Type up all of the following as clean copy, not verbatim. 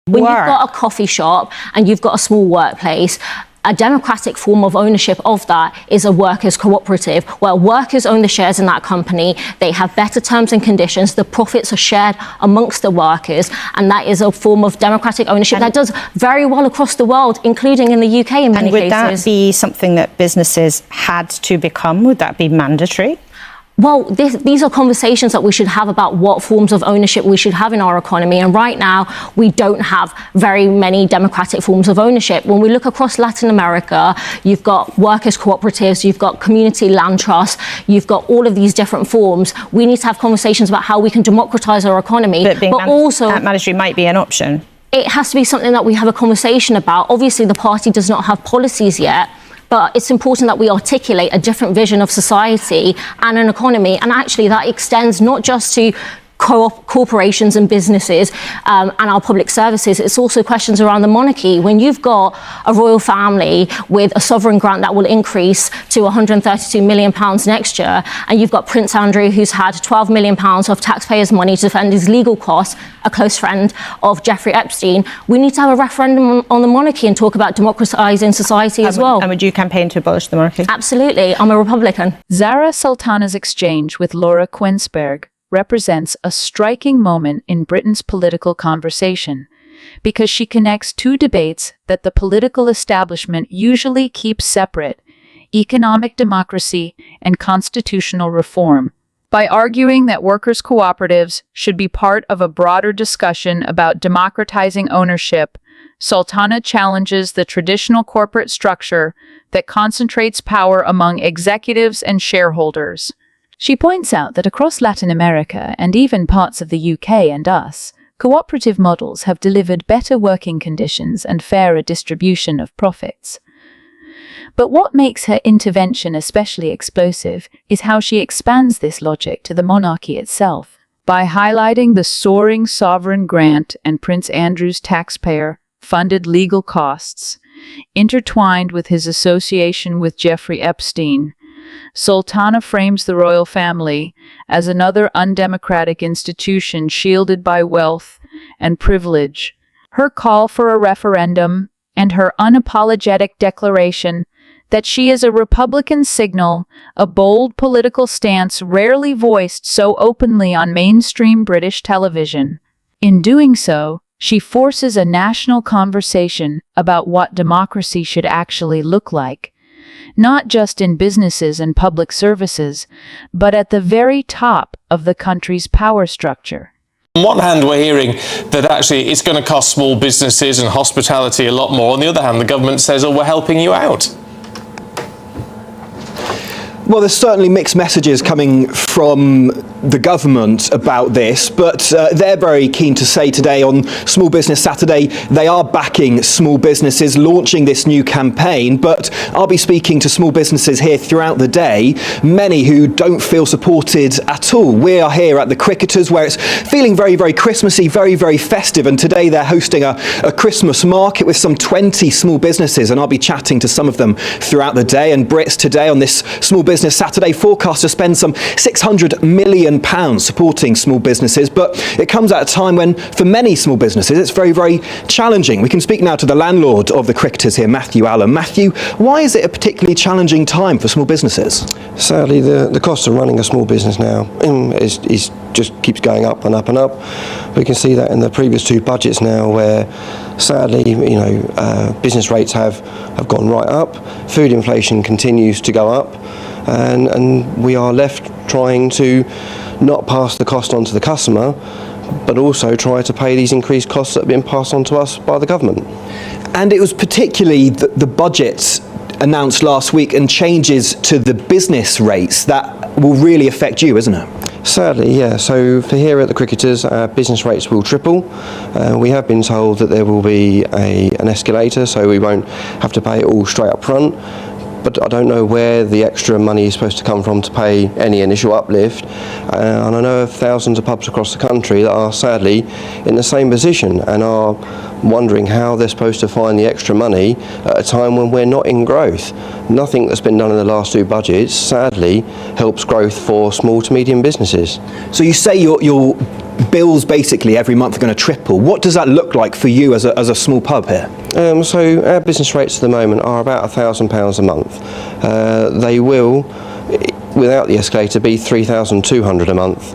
When you've got a coffee shop and you've got a small workplace, a democratic form of ownership of that is a workers' cooperative, where workers own the shares in that company, they have better terms and conditions, the profits are shared amongst the workers, and that is a form of democratic ownership that does very well across the world, including in the UK in many cases. And would that be something that businesses had to become? Would that be mandatory? Well, these are conversations that we should have about what forms of ownership we should have in our economy. And right now, we don't have very many democratic forms of ownership. When we look across Latin America, you've got workers' cooperatives, you've got community land trusts, you've got all of these different forms. We need to have conversations about how we can democratize our economy. But also, mandatory might be an option. It has to be something that we have a conversation about. Obviously, the party does not have policies yet, but it's important that we articulate a different vision of society and an economy. And actually that extends not just to corporations and businesses and our public services. It's also questions around the monarchy. When you've got a royal family with a sovereign grant that will increase to £132 million next year, and you've got Prince Andrew, who's had £12 million of taxpayers' money to defend his legal costs, a close friend of Jeffrey Epstein, we need to have a referendum on the monarchy and talk about democratising society as well. And would you campaign to abolish the monarchy? Absolutely. I'm a Republican. Zarah Sultana's exchange with Laura Quinsberg represents a striking moment in Britain's political conversation, because she connects two debates that the political establishment usually keeps separate: economic democracy and constitutional reform. By arguing that workers' cooperatives should be part of a broader discussion about democratizing ownership, Sultana challenges the traditional corporate structure that concentrates power among executives and shareholders. She points out that across Latin America and even parts of the UK and us, cooperative models have delivered better working conditions and fairer distribution of profits. But what makes her intervention especially explosive is how she expands this logic to the monarchy itself. By highlighting the soaring sovereign grant and Prince Andrew's taxpayer-funded legal costs, intertwined with his association with Jeffrey Epstein, Sultana frames the royal family as another undemocratic institution shielded by wealth and privilege. Her call for a referendum and her unapologetic declaration that she is a Republican signal a bold political stance rarely voiced so openly on mainstream British television. In doing so, she forces a national conversation about what democracy should actually look like, not just in businesses and public services, but at the very top of the country's power structure. On one hand, we're hearing that actually it's going to cost small businesses and hospitality a lot more. On the other hand, the government says, oh, we're helping you out. Well, there's certainly mixed messages coming from the government about this, but they're very keen to say today on Small Business Saturday they are backing small businesses launching this new campaign. But I'll be speaking to small businesses here throughout the day, many who don't feel supported at all. We are here at the Cricketers, where it's feeling very, very Christmassy, very, very festive, and today they're hosting a Christmas market with some 20 small businesses, and I'll be chatting to some of them throughout the day. And Brits today on this Small Business Saturday forecast to spend some £600 million supporting small businesses, but it comes at a time when for many small businesses it's very, very challenging. We can speak now to the landlord of the Cricketers here, Matthew Allen. Matthew, why is it a particularly challenging time for small businesses? Sadly, the cost of running a small business now is just keeps going up and up and up. We can see that in the previous two budgets now, where sadly, business rates have gone right up, food inflation continues to go up, and we are left trying to not pass the cost on to the customer, but also try to pay these increased costs that have been passed on to us by the government. And it was particularly the budget announced last week and changes to the business rates that will really affect you, isn't it? Sadly, yeah. So for here at the Cricketers, business rates will triple. We have been told that there will be an escalator, so we won't have to pay it all straight up front. But I don't know where the extra money is supposed to come from to pay any initial uplift. And I know of thousands of pubs across the country that are sadly in the same position and are wondering how they're supposed to find the extra money at a time when we're not in growth. Nothing that's been done in the last two budgets, sadly, helps growth for small to medium businesses. So you say you're bills basically every month are going to triple. What does that look like for you as a small pub here? So our business rates at the moment are about £1,000 a month. They will, without the escalator, be £3,200 a month.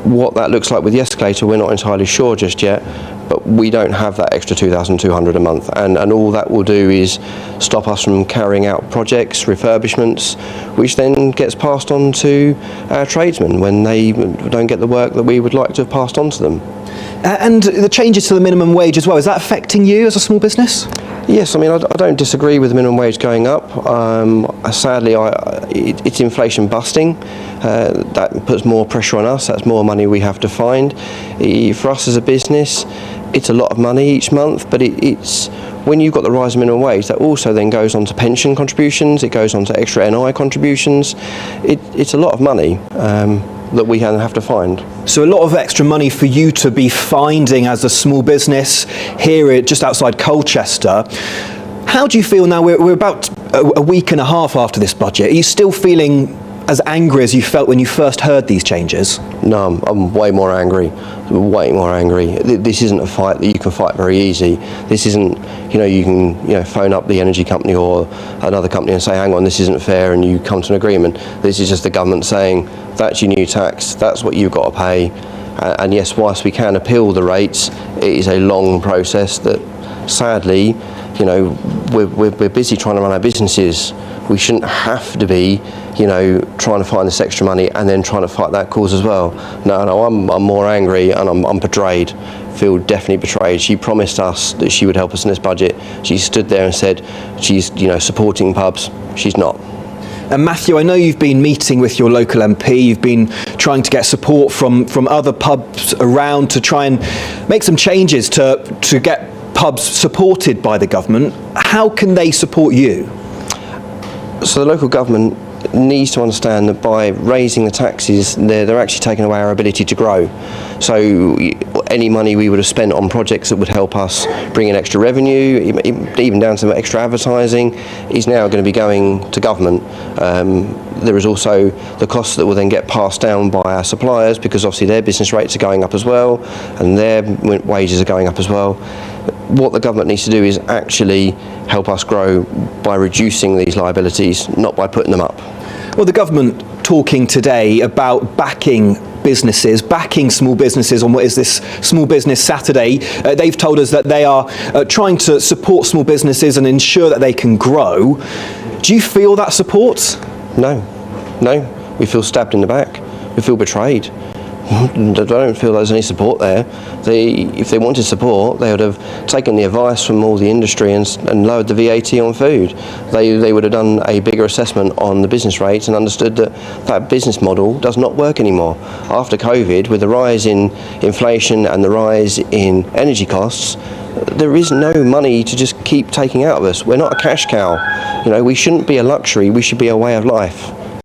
What that looks like with the escalator, we're not entirely sure just yet, but we don't have that extra £2,200 a month, and all that will do is stop us from carrying out projects, refurbishments, which then gets passed on to our tradesmen when they don't get the work that we would like to have passed on to them. And the changes to the minimum wage as well, is that affecting you as a small business? Yes, I mean, I don't disagree with the minimum wage going up. Sadly, it's inflation busting. That puts more pressure on us. That's more money we have to find. For us as a business, it's a lot of money each month, but it's when you've got the rise in minimum wage, that also then goes on to pension contributions, it goes on to extra NI contributions. It's a lot of money that we have to find. So a lot of extra money for you to be finding as a small business here just outside Colchester. How do you feel now? We're about a week and a half after this budget. Are you still feeling as angry as you felt when you first heard these changes? No, I'm way more angry. Way more angry. This isn't a fight that you can fight very easy. This isn't, you can phone up the energy company or another company and say, hang on, this isn't fair, and you come to an agreement. This is just the government saying, that's your new tax, that's what you've got to pay. And yes, whilst we can appeal the rates, it is a long process that sadly, we're busy trying to run our businesses. We shouldn't have to be, trying to find this extra money and then trying to fight that cause as well. No, I'm more angry, and I'm betrayed. Feel definitely betrayed. She promised us that she would help us in this budget. She stood there and said she's, supporting pubs. She's not. And Matthew, I know you've been meeting with your local MP, you've been trying to get support from other pubs around to try and make some changes to get pubs supported by the government. How can they support you? So the local government needs to understand that by raising the taxes, they're actually taking away our ability to grow. So any money we would have spent on projects that would help us bring in extra revenue, even down to extra advertising, is now going to be going to government. There is also the costs that will then get passed down by our suppliers, because obviously their business rates are going up as well and their wages are going up as well. What the government needs to do is actually help us grow by reducing these liabilities, not by putting them up. Well, the government talking today about backing businesses, backing small businesses on what is this Small Business Saturday. They've told us that they are trying to support small businesses and ensure that they can grow. Do you feel that support? No. We feel stabbed in the back. We feel betrayed. I don't feel there's any support there. If they wanted support, they would have taken the advice from all the industry and lowered the VAT on food. They would have done a bigger assessment on the business rates and understood that business model does not work anymore. After COVID, with the rise in inflation and the rise in energy costs, there is no money to just keep taking out of us. We're not a cash cow. We shouldn't be a luxury, we should be a way of life.